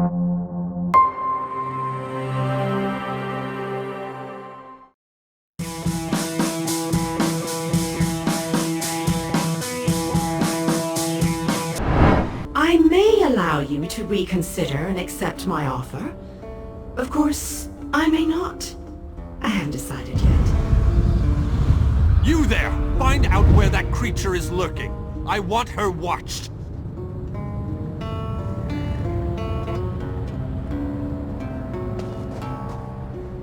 I may allow you to reconsider and accept my offer. Of course, I may not. I haven't decided yet. You there! Find out where that creature is lurking. I want her watched.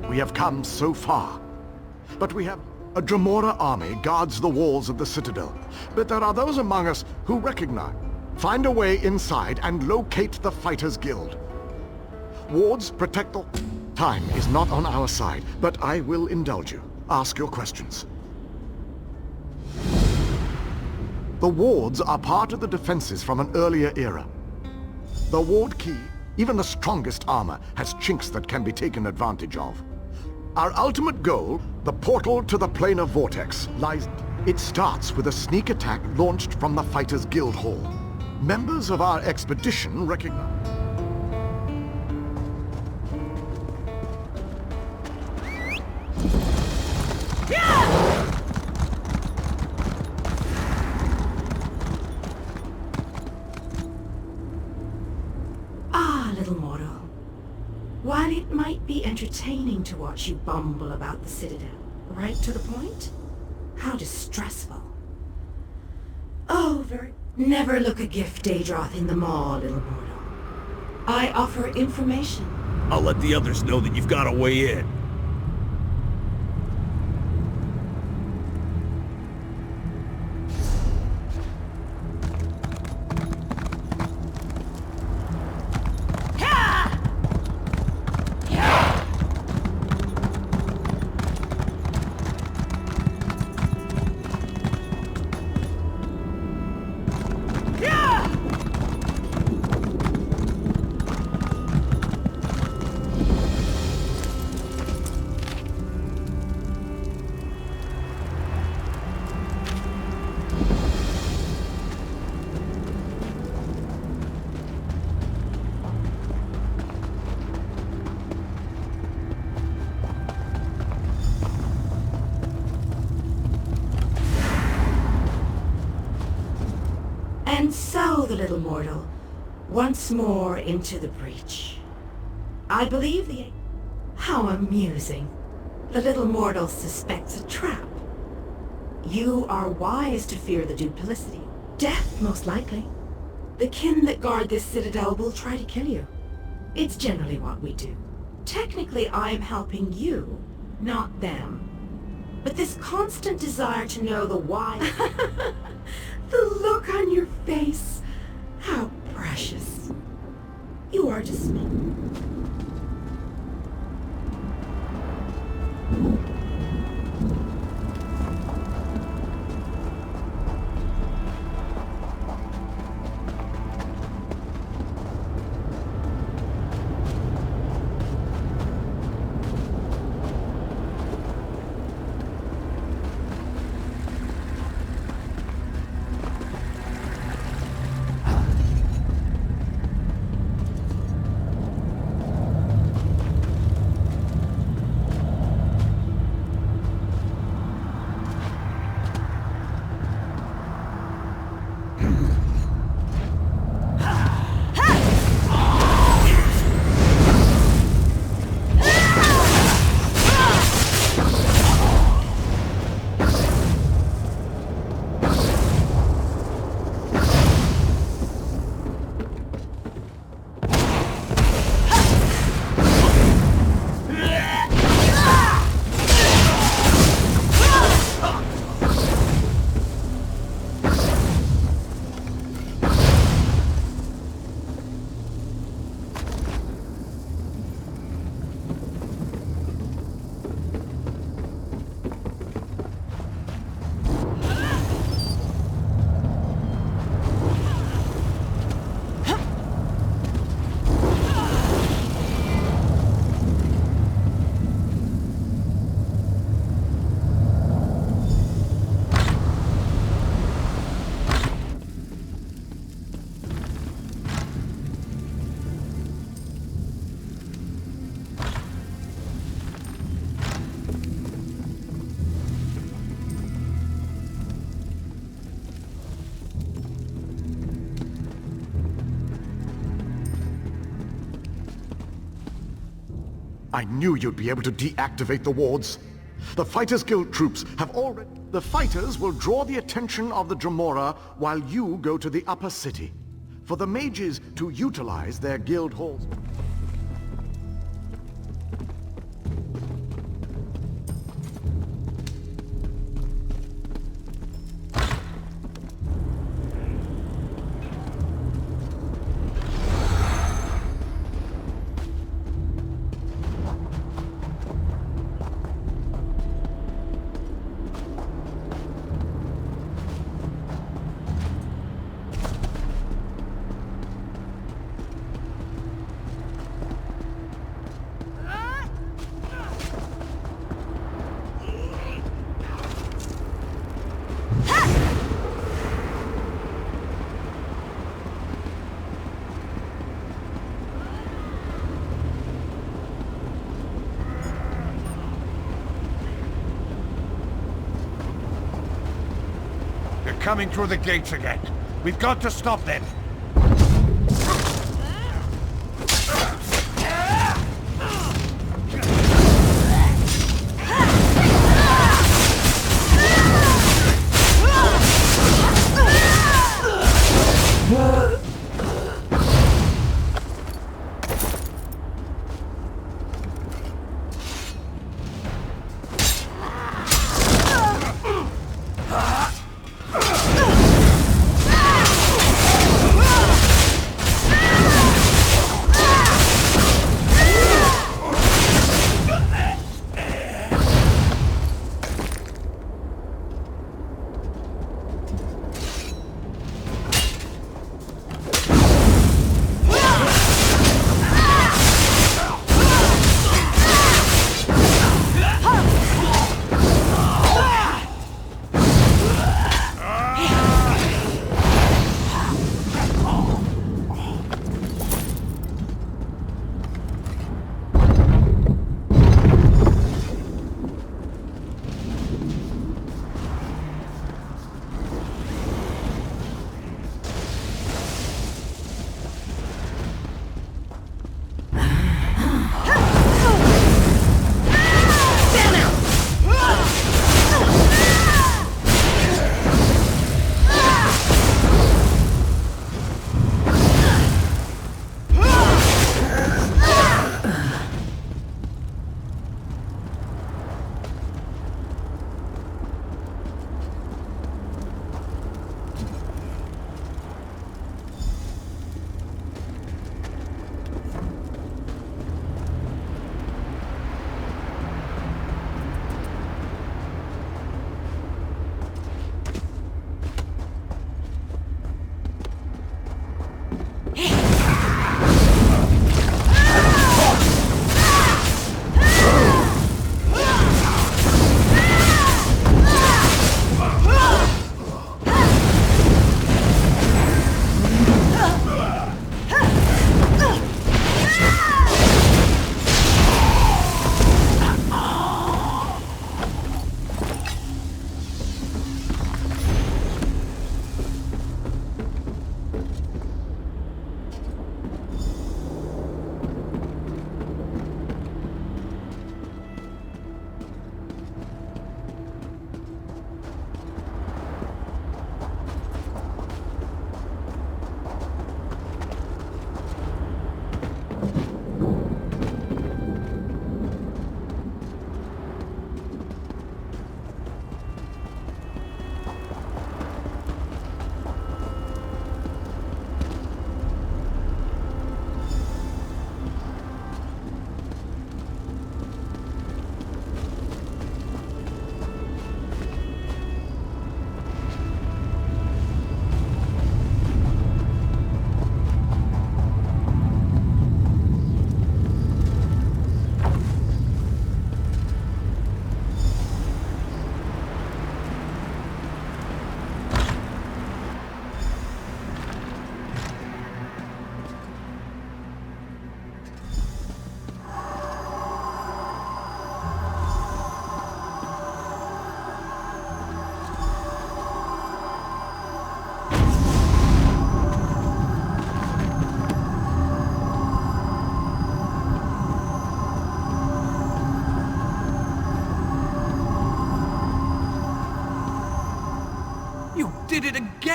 We have come so far, but we have... A Dremora army guards the walls of the citadel, but there are those among us who recognize. Find a way inside and locate the Fighters Guild. Wards, protect the... Time is not on our side, but I will indulge you. Ask your questions. The wards are part of the defenses from an earlier era. The ward key, even the strongest armor, has chinks that can be taken advantage of. Our ultimate goal, the portal to the planar vortex, lies... It starts with a sneak attack launched from the Fighters Guild Hall. Members of our expedition recognize... Little mortal. While it might be entertaining to watch you bumble about the Citadel, right to the point, how distressful. Over. Never look a gift Daedroth in the maw, little mortal. I offer information. I'll let the others know that you've got a way in. And so, the little mortal, once more into the breach. I believe the... How amusing. The little mortal suspects a trap. You are wise to fear the duplicity. Death, most likely. The kin that guard this citadel will try to kill you. It's generally what we do. Technically, I'm helping you, not them. But this constant desire to know the why... The look on your face. How precious. You are just me. I knew you'd be able to deactivate the wards. The Fighters Guild troops have already... The fighters will draw the attention of the Dremora while you go to the upper city. For the mages to utilize their guild halls. Coming through the gates again. We've got to stop them.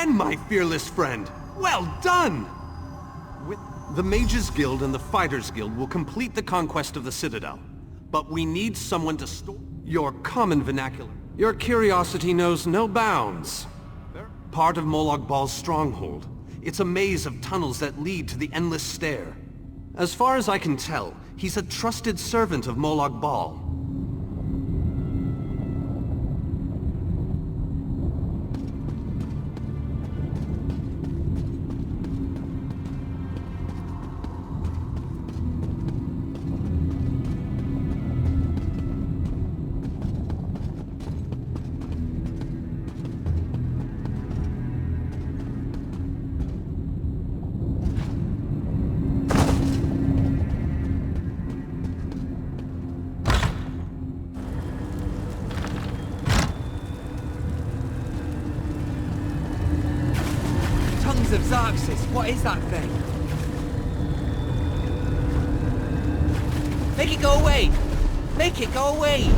again, my fearless friend. Well done! The Mages Guild and the Fighters Guild will complete the conquest of the Citadel. But we need someone to store your common vernacular. Your curiosity knows no bounds. Part of Molag Bal's stronghold. It's a maze of tunnels that lead to the Endless Stair. As far as I can tell, he's a trusted servant of Molag Bal. Of Xerxes, what is that thing? Make it go away! Make it go away!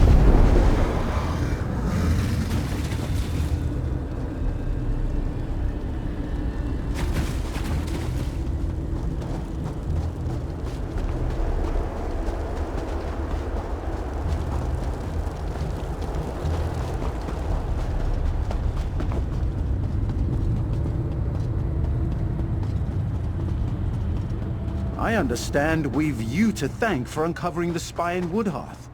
I understand we've you to thank for uncovering the spy in Woodhearth.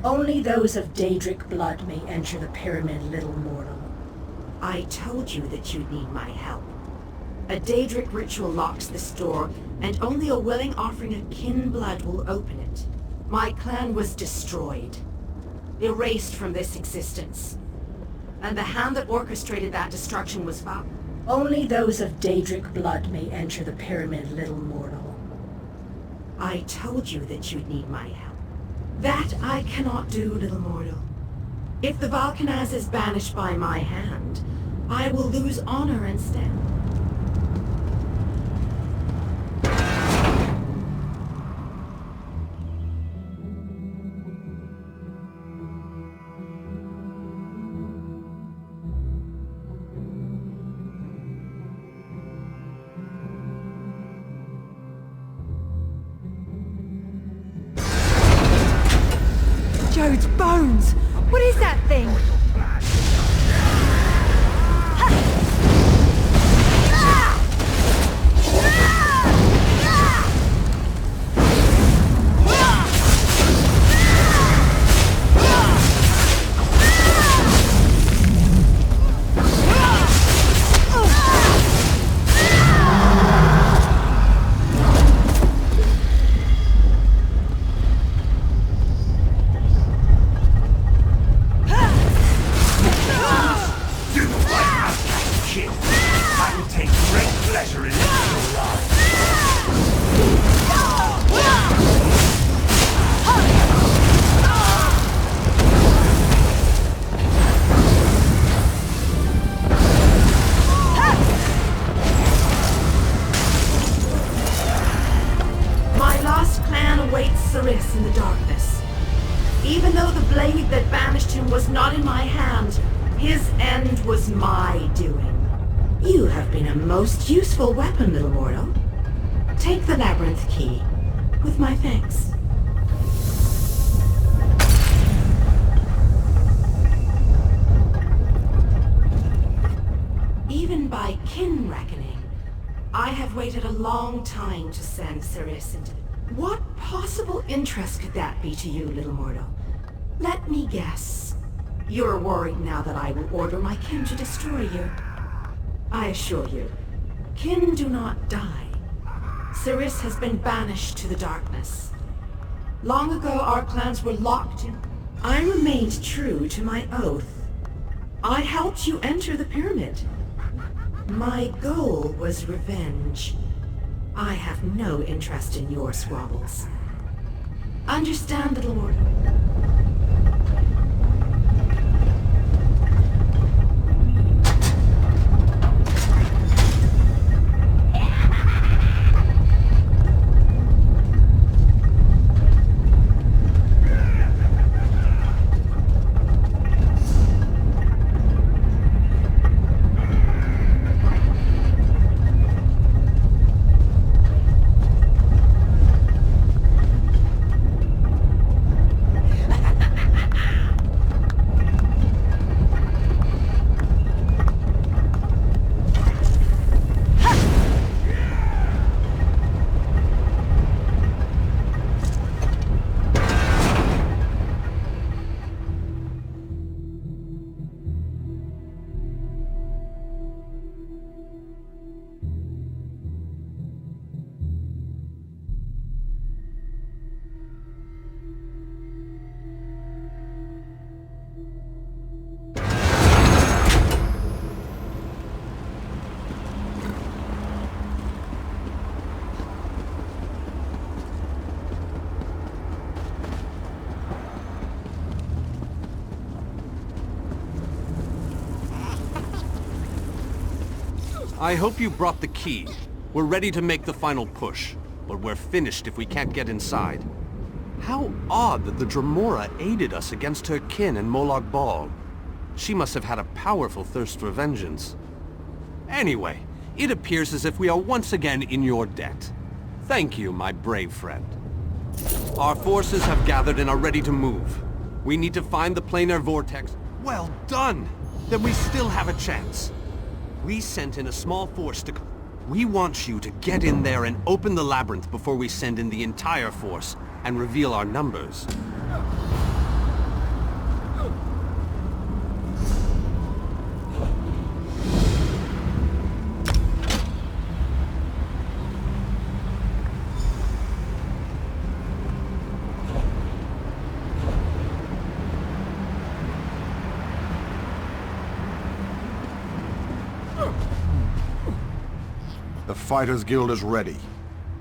Only those of Daedric blood may enter the pyramid, little mortal. I told you that you'd need my help. A Daedric ritual locks this door, and only a willing offering of kin blood will open it. My clan was destroyed, erased from this existence. And the hand that orchestrated that destruction was found. Only those of Daedric blood may enter the pyramid, little mortal. I told you that you'd need my help. That I cannot do, little mortal. If the Valkanaz is banished by my hand, I will lose honor instead. Jode's bones! What is that thing? In the darkness. Even though the blade that banished him was not in my hand, his end was my doing. You have been a most useful weapon, little mortal. Take the labyrinth key, with my thanks. Even by kin reckoning, I have waited a long time to send Siris into the... What possible interest could that be to you, little mortal? Let me guess. You're worried now that I will order my kin to destroy you. I assure you, kin do not die. Siris has been banished to the darkness. Long ago, our clans were locked in... I remained true to my oath. I helped you enter the pyramid. My goal was revenge. I have no interest in your squabbles. Understand, little mortal? I hope you brought the key. We're ready to make the final push, but we're finished if we can't get inside. How odd that the Dremora aided us against her kin in Molag Bal. She must have had a powerful thirst for vengeance. Anyway, it appears as if we are once again in your debt. Thank you, my brave friend. Our forces have gathered and are ready to move. We need to find the planar vortex. Well done! Then we still have a chance. We sent in a small force to... We want you to get in there and open the labyrinth before we send in the entire force and reveal our numbers. The Fighters Guild is ready.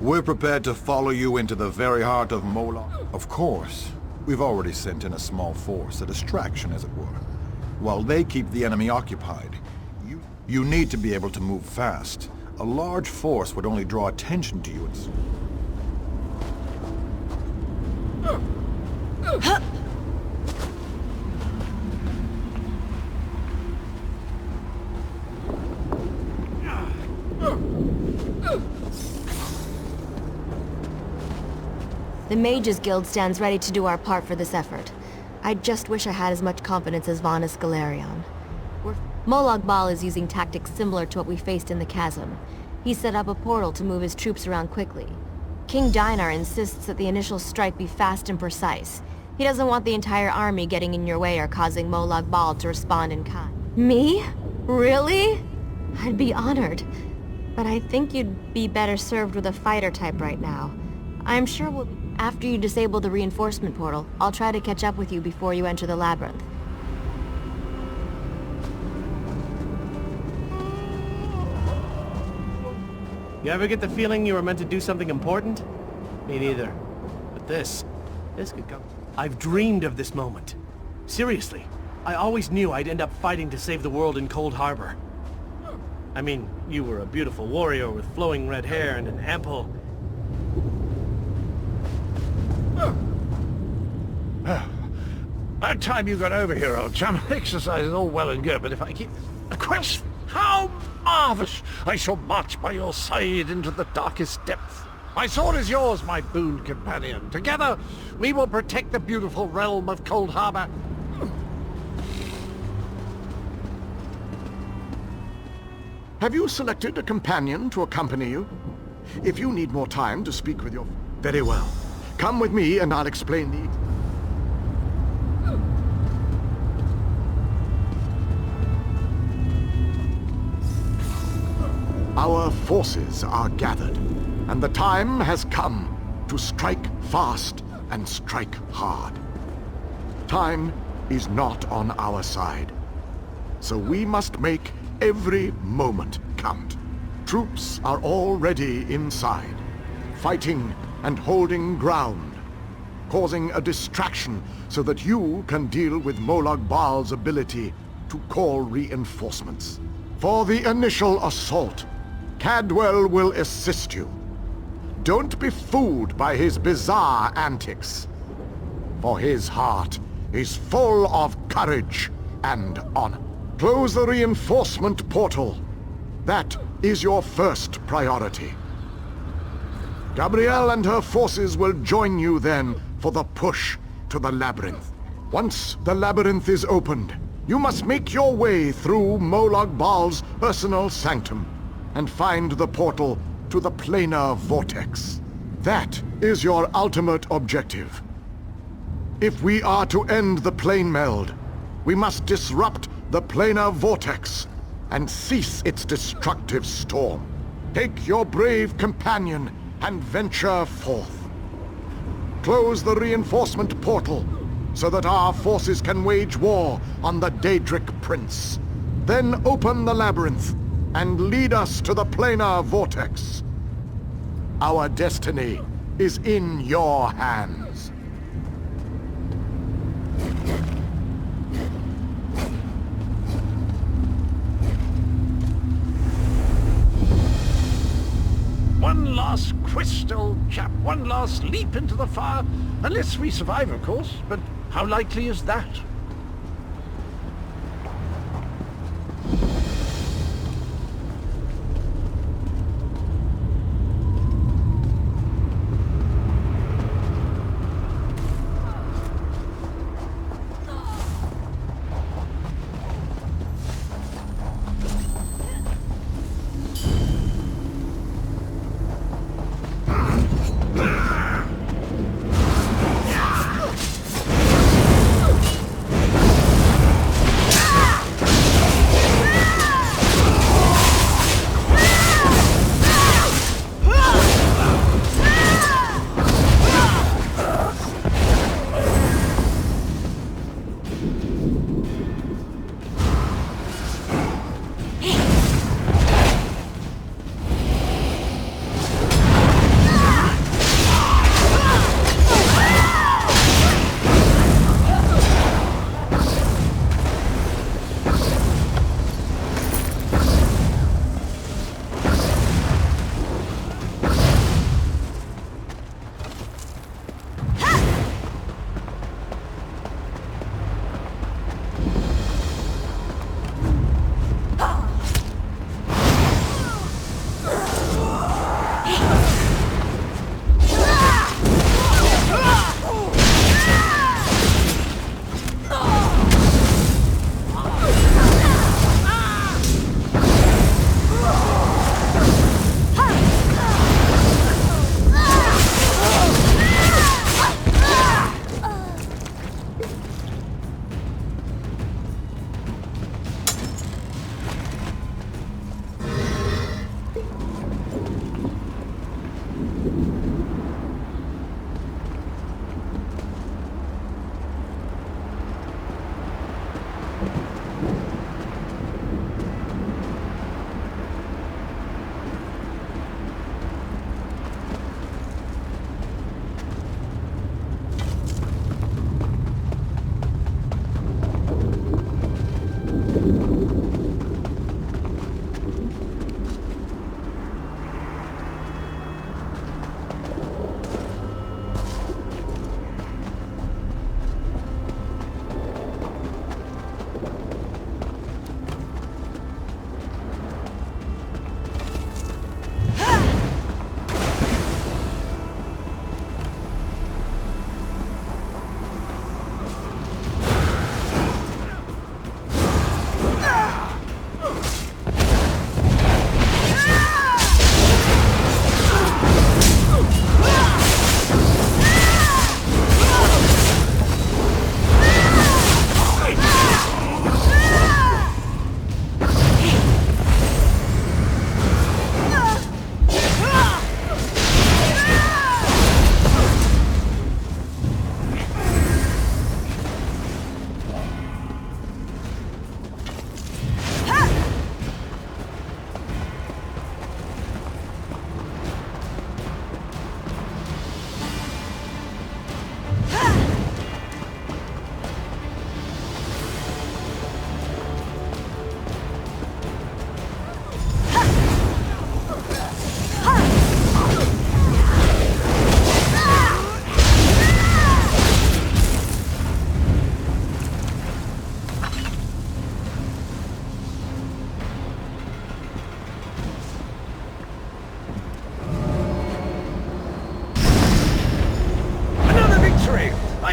We're prepared to follow you into the very heart of Molag. Of course. We've already sent in a small force, a distraction as it were. While they keep the enemy occupied, you need to be able to move fast. A large force would only draw attention to you and... The Mages Guild stands ready to do our part for this effort. I just wish I had as much confidence as Vanus Galerion. Molag Bal is using tactics similar to what we faced in the chasm. He set up a portal to move his troops around quickly. King Dinar insists that the initial strike be fast and precise. He doesn't want the entire army getting in your way or causing Molag Bal to respond in kind. Me? Really? I'd be honored. But I think you'd be better served with a fighter type right now. I'm sure we'll... After you disable the reinforcement portal, I'll try to catch up with you before you enter the labyrinth. You ever get the feeling you were meant to do something important? Me neither. But this could come. I've dreamed of this moment. Seriously, I always knew I'd end up fighting to save the world in Cold Harbor. I mean, you were a beautiful warrior with flowing red hair and an ample... About time you got over here, old chum. Exercise is all well and good, but if I keep... A quest? How marvellous! I shall march by your side into the darkest depths. My sword is yours, my boon companion. Together, we will protect the beautiful realm of Cold Harbor. Have you selected a companion to accompany you? If you need more time to speak with your... Very well. Come with me and I'll explain the... Our forces are gathered, and the time has come to strike fast and strike hard. Time is not on our side, so we must make every moment count. Troops are already inside, fighting and holding ground, causing a distraction so that you can deal with Molag Bal's ability to call reinforcements. For the initial assault, Cadwell will assist you. Don't be fooled by his bizarre antics, for his heart is full of courage and honor. Close the reinforcement portal. That is your first priority. Gabrielle and her forces will join you then for the push to the labyrinth. Once the labyrinth is opened, you must make your way through Molag Bal's personal sanctum and find the portal to the planar vortex. That is your ultimate objective. If we are to end the plane meld, we must disrupt the planar vortex and cease its destructive storm. Take your brave companion and venture forth. Close the reinforcement portal so that our forces can wage war on the Daedric Prince. Then open the labyrinth and lead us to the planar vortex. Our destiny is in your hands. twist, old chap. One last leap into the fire. Unless we survive, of course. But how likely is that?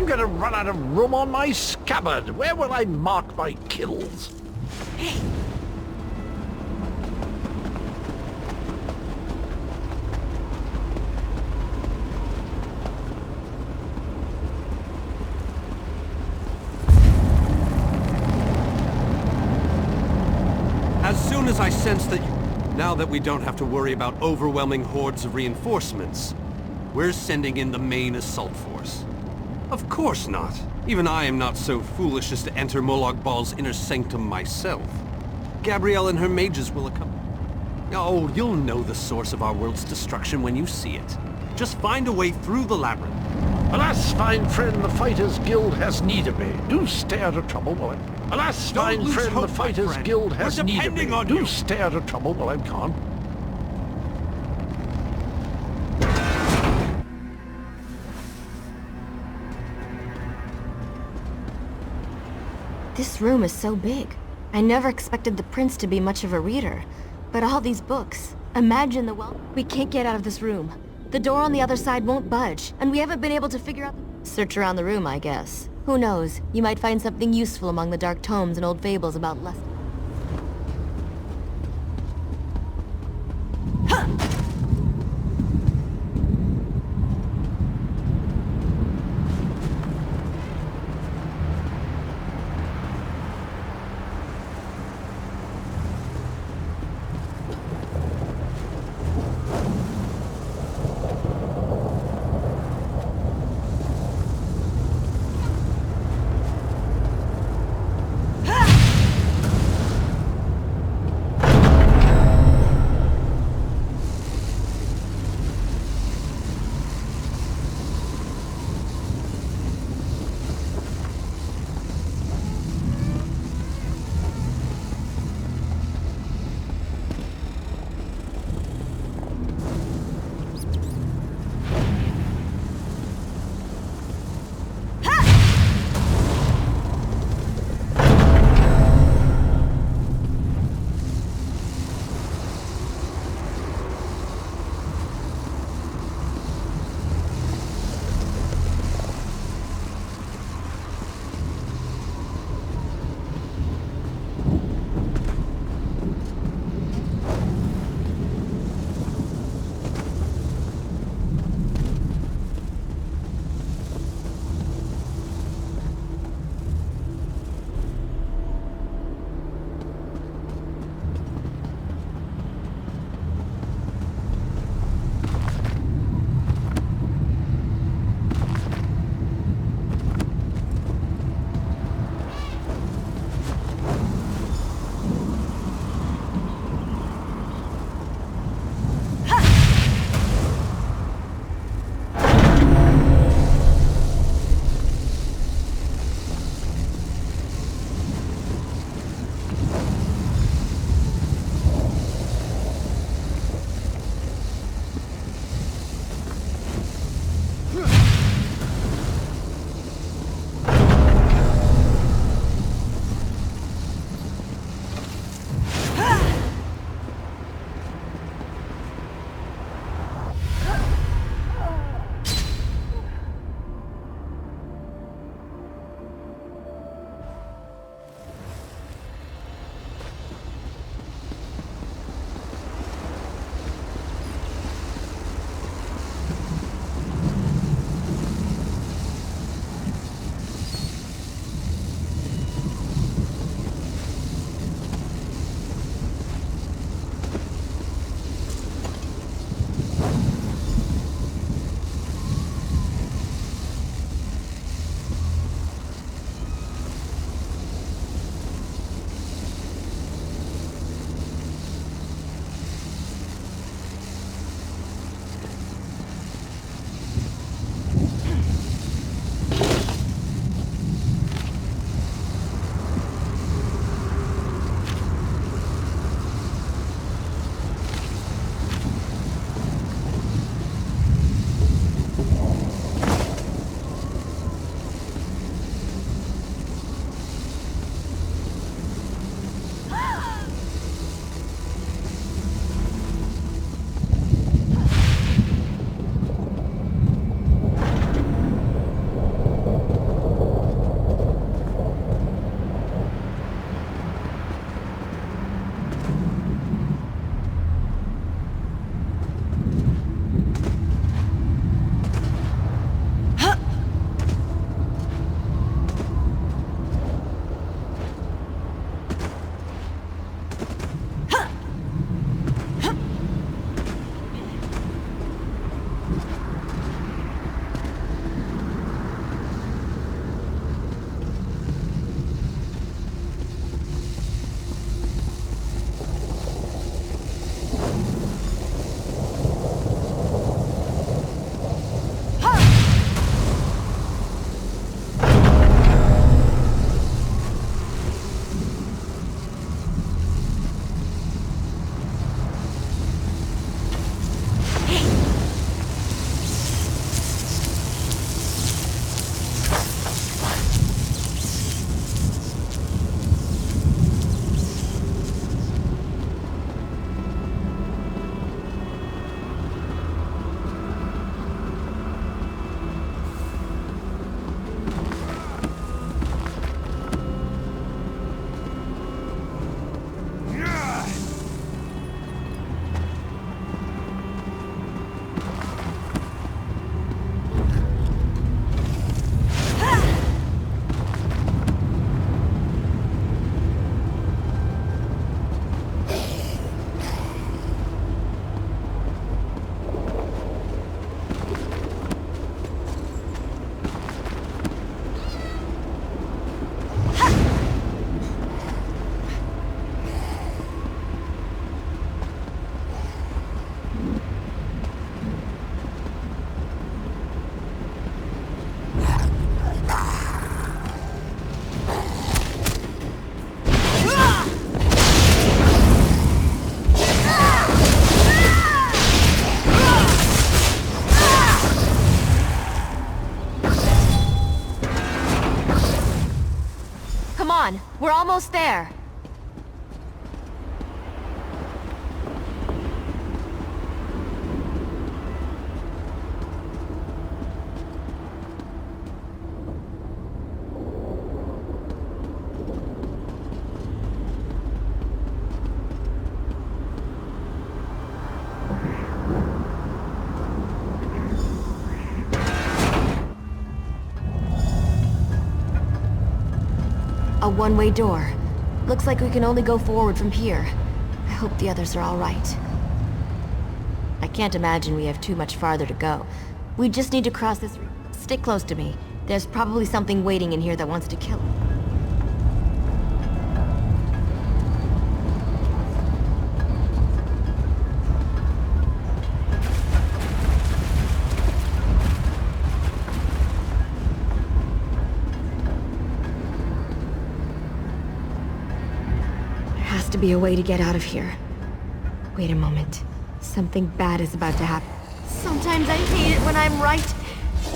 I'm gonna run out of room on my scabbard. Where will I mark my kills? As soon as I sense that now that we don't have to worry about overwhelming hordes of reinforcements, we're sending in the main assault force. Of course not. Even I am not so foolish as to enter Molag Bal's inner sanctum myself. Gabrielle and her mages will accompany. Oh, you'll know the source of our world's destruction when you see it. Just find a way through the labyrinth. Alas, fine friend, the Fighters Guild has need of me. Do stay out of trouble while I'm... Alas, fine friend, the Fighters Guild has need of me. Do stay out of trouble while I'm gone. This room is so big. I never expected the prince to be much of a reader. But all these books. Imagine the We can't get out of this room. The door on the other side won't budge, and we haven't been able to figure out... Search around the room, I guess. Who knows? You might find something useful among the dark tomes and old fables about less... Come on, we're almost there. A one-way door. Looks like we can only go forward from here. I hope the others are all right. I can't imagine we have too much farther to go. We just need to cross this... Stick close to me. There's probably something waiting in here that wants to kill us. To be a way to get out of here. Wait a moment. Something bad is about to happen. Sometimes I hate it when I'm right.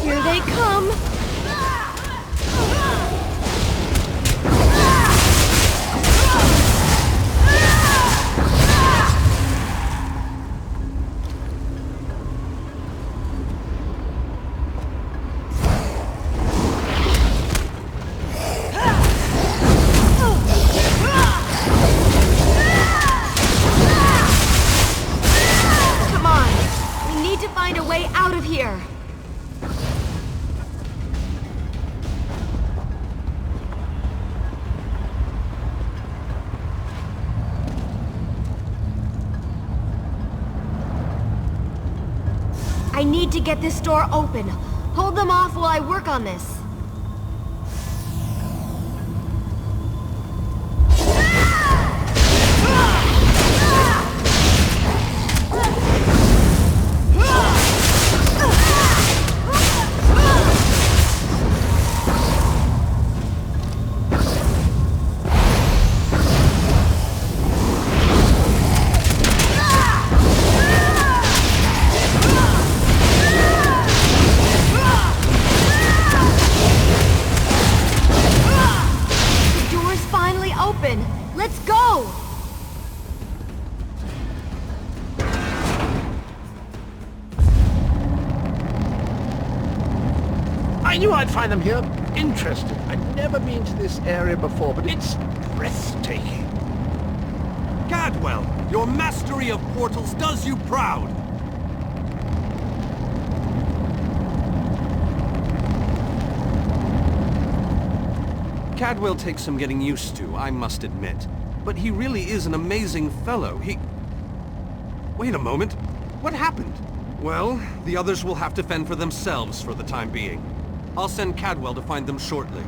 Here they come! I need to get this door open. Hold them off while I work on this. I knew I'd find them here interesting. I'd never been to this area before, but it's breathtaking. Cadwell, your mastery of portals does you proud! Cadwell takes some getting used to, I must admit. But he really is an amazing fellow. Wait a moment. What happened? Well, the others will have to fend for themselves for the time being. I'll send Cadwell to find them shortly.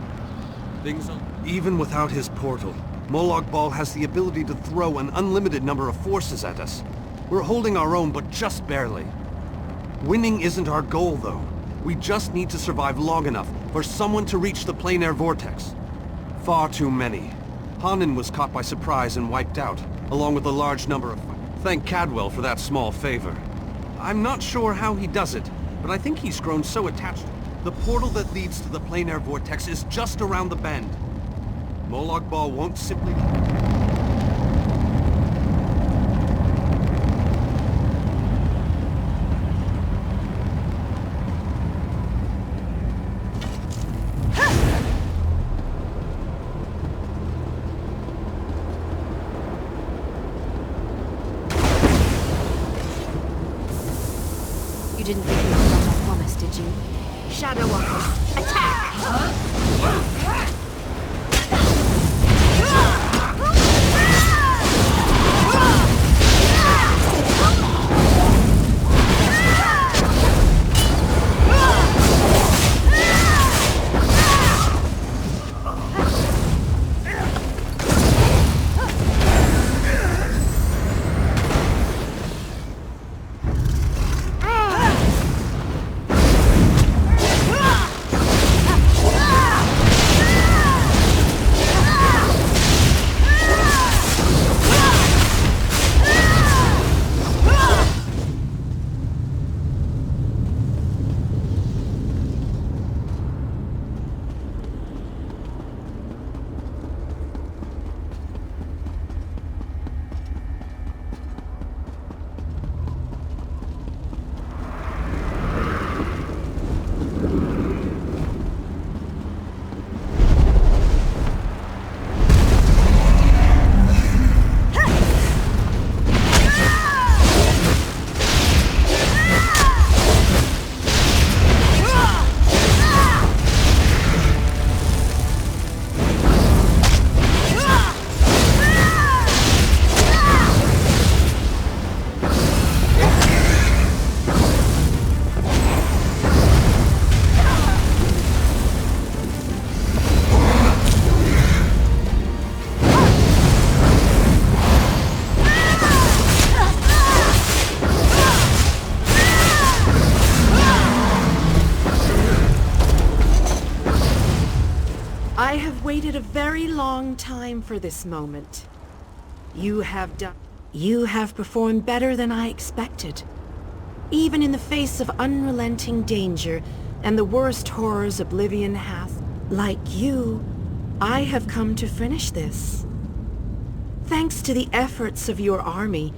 Even without his portal, Molag Bal has the ability to throw an unlimited number of forces at us. We're holding our own, but just barely. Winning isn't our goal, though. We just need to survive long enough for someone to reach the plein air vortex. Far too many. Hanan was caught by surprise and wiped out, along with a large number of... Thank Cadwell for that small favor. I'm not sure how he does it, but I think he's grown so attached. The portal that leads to the plein air vortex is just around the bend. Molag Bal won't simply... You didn't think you forgot my promise, did you? Shadow Walkers, attack! have waited a very long time for this moment. You have performed better than I expected. Even in the face of unrelenting danger and the worst horrors Oblivion hath, like you, I have come to finish this. Thanks to the efforts of your army,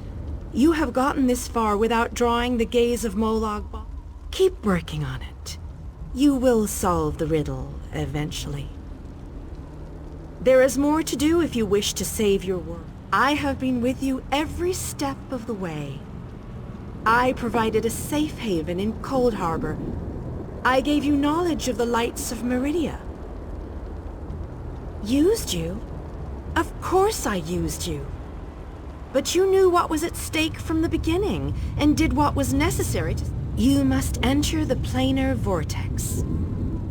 you have gotten this far without drawing the gaze of Molag. Keep working on it. You will solve the riddle eventually. There is more to do if you wish to save your world. I have been with you every step of the way. I provided a safe haven in Cold Harbor. I gave you knowledge of the lights of Meridia. Used you? Of course I used you. But you knew what was at stake from the beginning, and did what was necessary to... You must enter the planar vortex.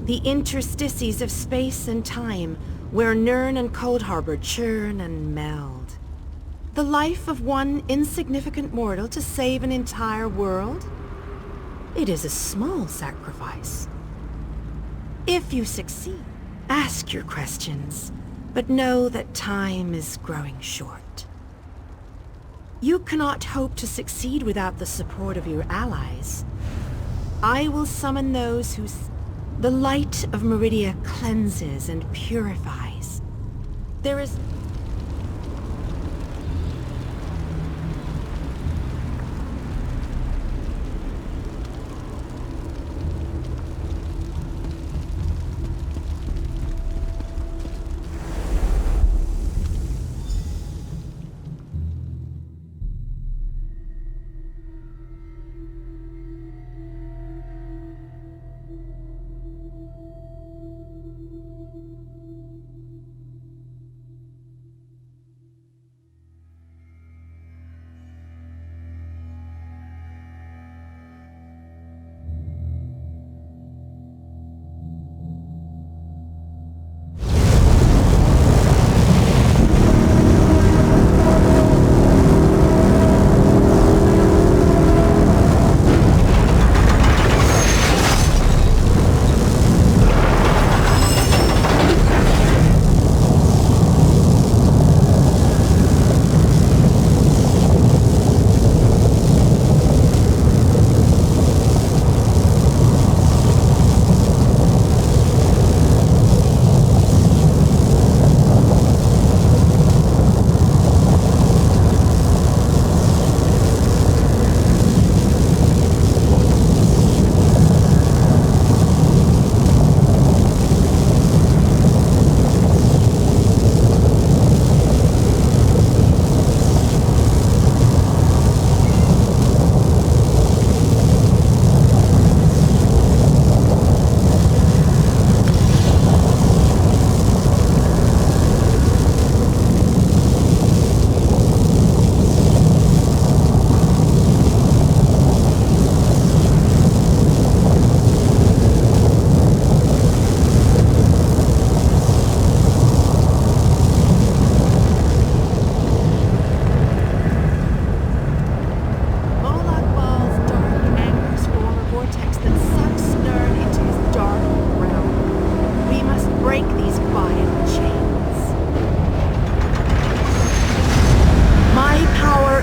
The interstices of space and time, where Nirn and Cold Harbor churn and meld. The life of one insignificant mortal to save an entire world? It is a small sacrifice. If you succeed, ask your questions, but know that time is growing short. You cannot hope to succeed without the support of your allies. I will summon those who... The light of Meridia cleanses and purifies. There is...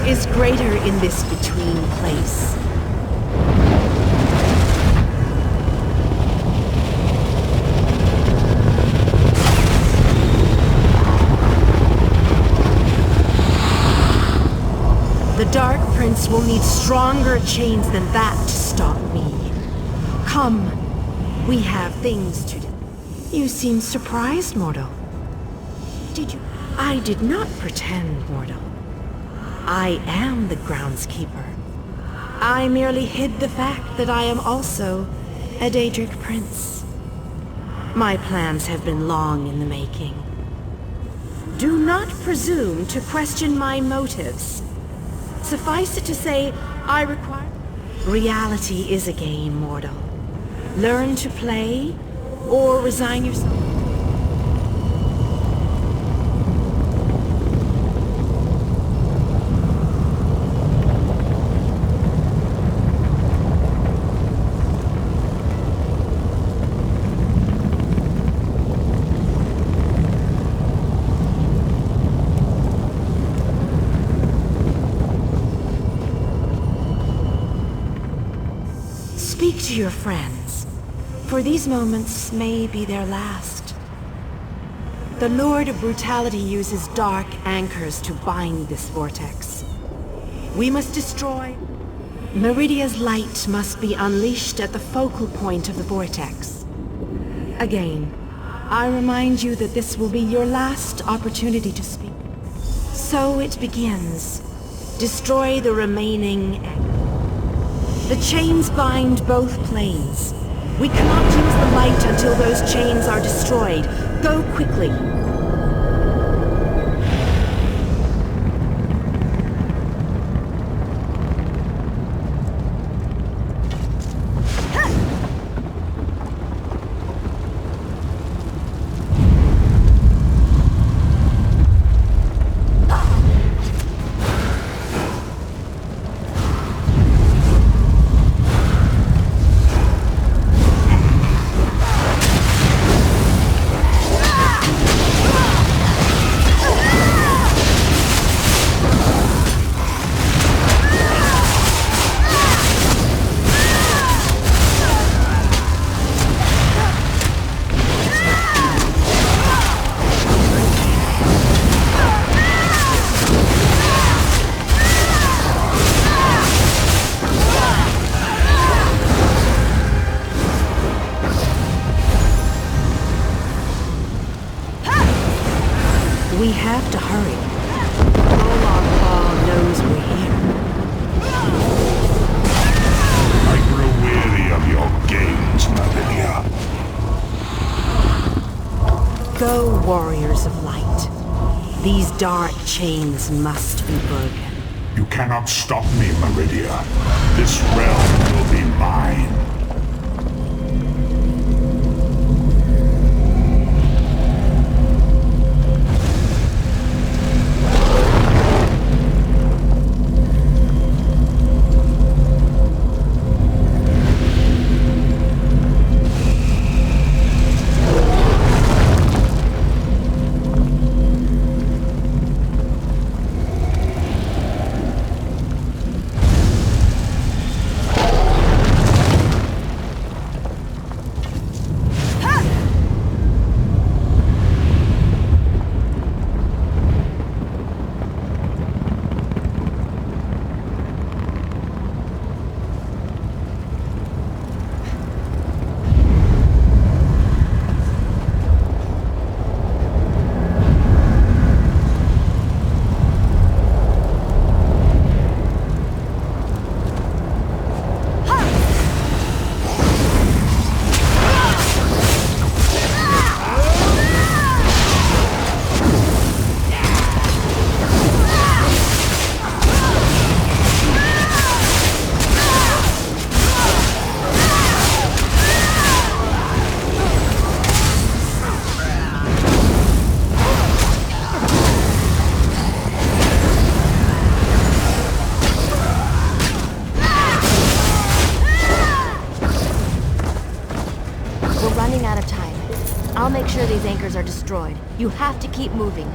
is greater in this between place. The Dark Prince will need stronger chains than that to stop me. Come, we have things to do. You seem surprised, mortal. Did you? I did not pretend, mortal. I am the groundskeeper. I merely hid the fact that I am also a Daedric prince. My plans have been long in the making. Do not presume to question my motives. Suffice it to say, I require... Reality is a game, mortal. Learn to play, or resign yourself. to your friends, for these moments may be their last. The Lord of Brutality uses dark anchors to bind this vortex. We must destroy... Meridia's light must be unleashed at the focal point of the vortex. Again, I remind you that this will be your last opportunity to speak. So it begins. Destroy the remaining... The chains bind both planes. We cannot use the light until those chains are destroyed. Go quickly. We have to hurry. Molag knows we're here. I grow weary of your games, Meridia. Go, warriors of light. These dark chains must be broken. You cannot stop me, Meridia. This realm will be mine. I'll make sure these anchors are destroyed. You have to keep moving.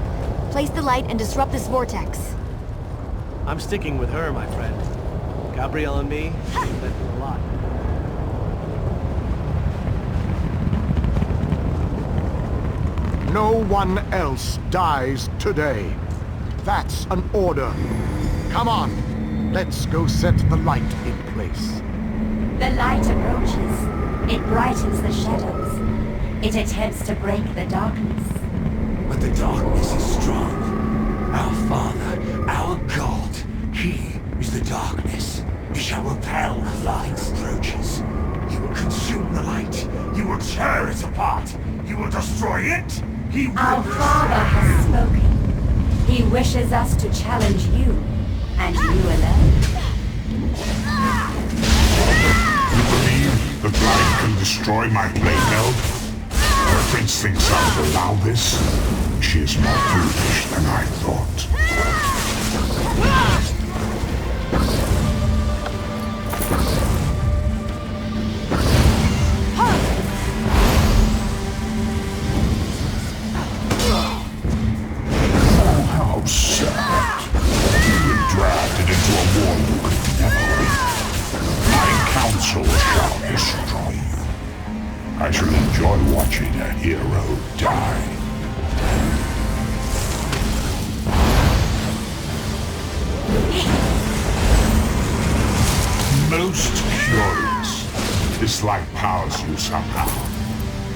Place the light and disrupt this vortex. I'm sticking with her, my friend. Gabrielle and me, we've been through a lot. No one else dies today. That's an order. Come on, let's go set the light in place. The light approaches. It brightens the shadows. It attempts to break the darkness. But the darkness is strong. Our Father, our God, He is the darkness. He shall repel the light's approaches. He will consume the light. He will tear it apart. He will destroy it. He will... Our Father has spoken. He wishes us to challenge you, and you alone. You believe that light can destroy my playfellow? The prince thinks I would allow this. She is more foolish than I thought. Oh, how sad. You were drafted into a war you could never win. My counsel shall be enjoy watching a hero die. Most curious. This light powers you somehow.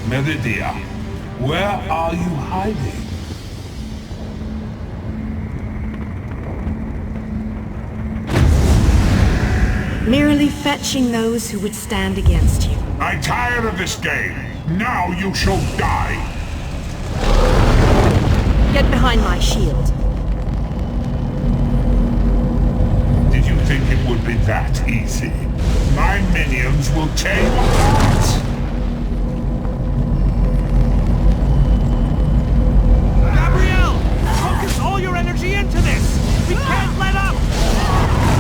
Meridia, where are you hiding? Merely fetching those who would stand against you. I'm tired of this game. Now you shall die. Get behind my shield. Did you think it would be that easy? My minions will tear you apart. Gabrielle! Focus all your energy into this! We can't let up!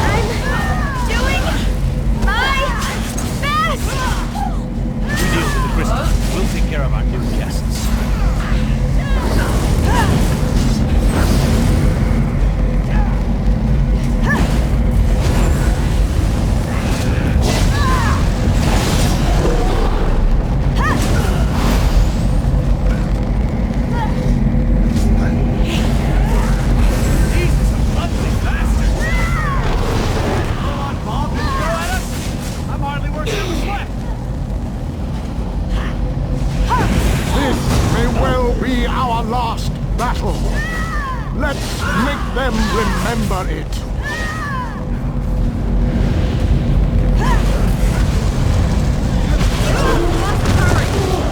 I'm doing my best! We deal with the crystal. We'll take care of our new guests. Last battle. Let's make them remember it.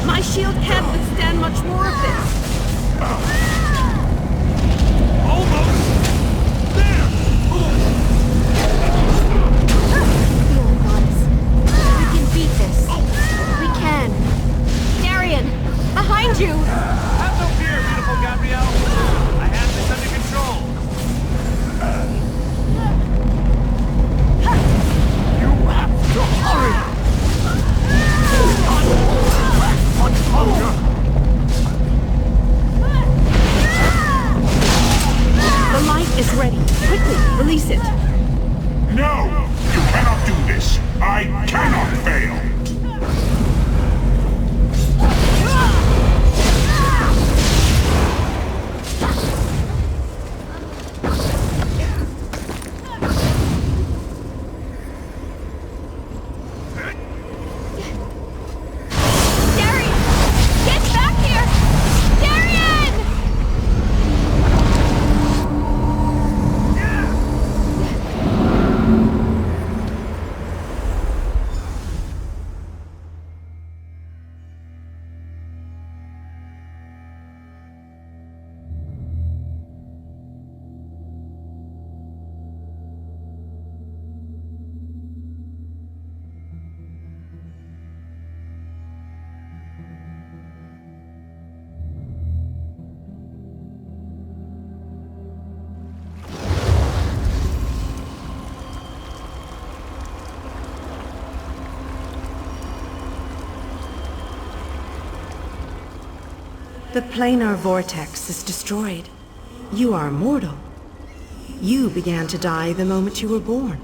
My shield can't withstand much more of this. Almost! There! Feeling honest. We can beat this. We can. Darian, behind you! Have no fear, beautiful Gabrielle. I have this under control. You have to hurry. Much longer. The light is ready. Quickly, release it. No! You cannot do this. I cannot fail. The planar vortex is destroyed. You are mortal. You began to die the moment you were born.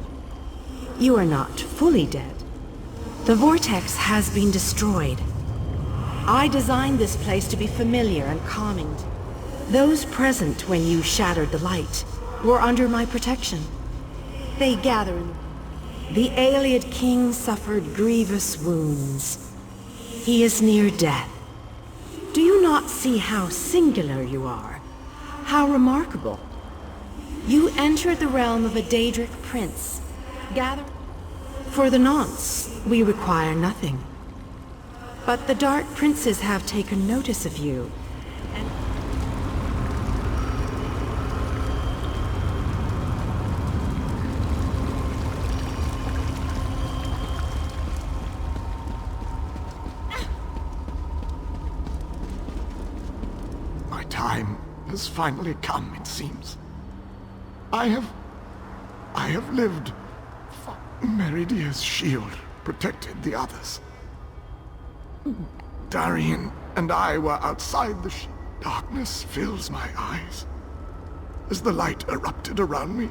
You are not fully dead. The vortex has been destroyed. I designed this place to be familiar and calming. Those present when you shattered the light were under my protection. They gather in the Ayleid king suffered grievous wounds. He is near death. Do you not see how singular you are? How remarkable? You entered the realm of a Daedric prince. Gather. For the nonce, we require nothing. But the Dark Princes have taken notice of you. Time has finally come, it seems. I have lived. Meridia's shield protected the others. Darian and I were outside the shield. Darkness fills my eyes. As the light erupted around me,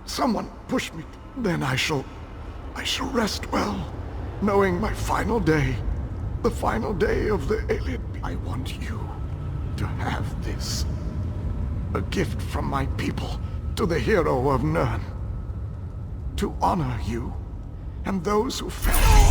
someone pushed me. Then I shall rest well, knowing my final day the final day of the alien. I want you to have this. A gift from my people to the hero of Nern. To honor you and those who fell.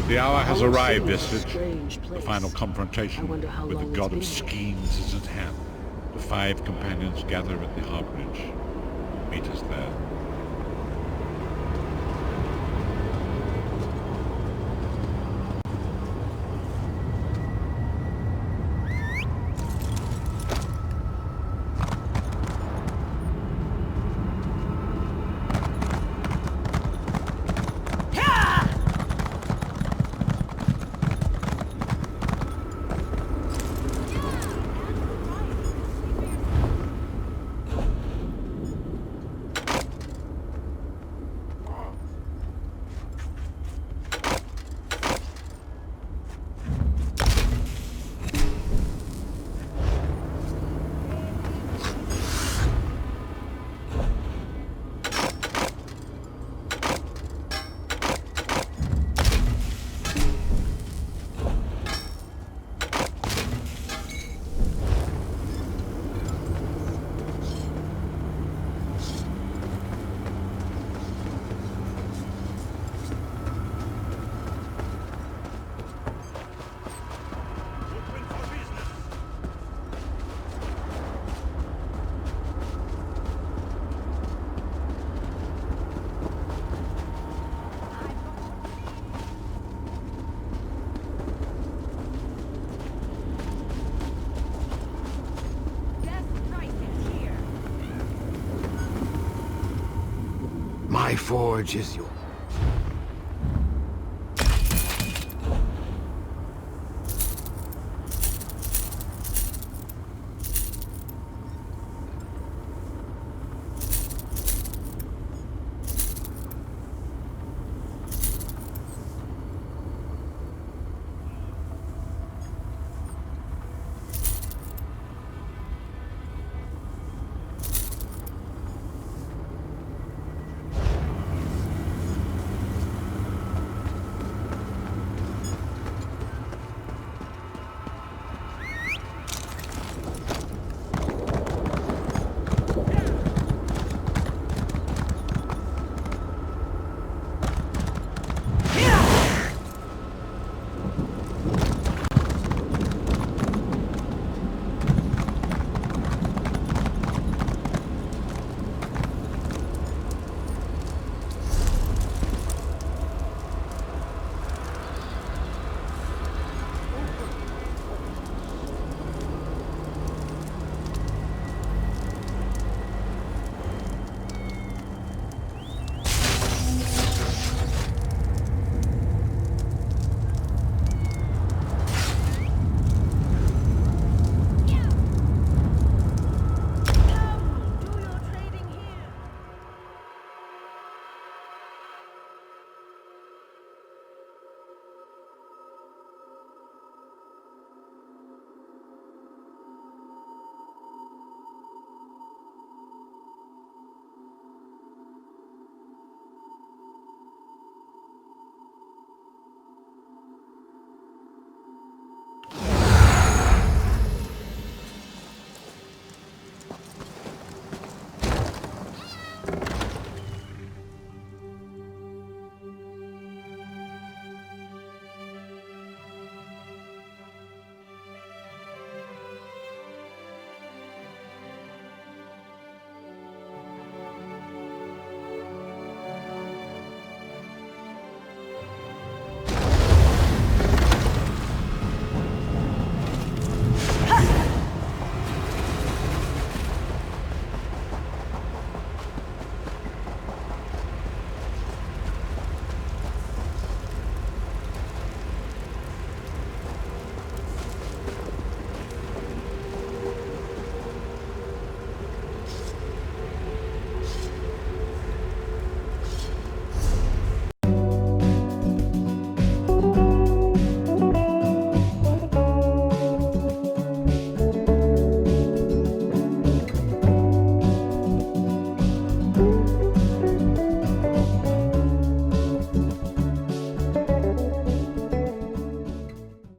The hour has arrived, Vistage. The final confrontation with the god of schemes is at hand. The 5 companions gather at the harborage. Meet us there. My forge is your...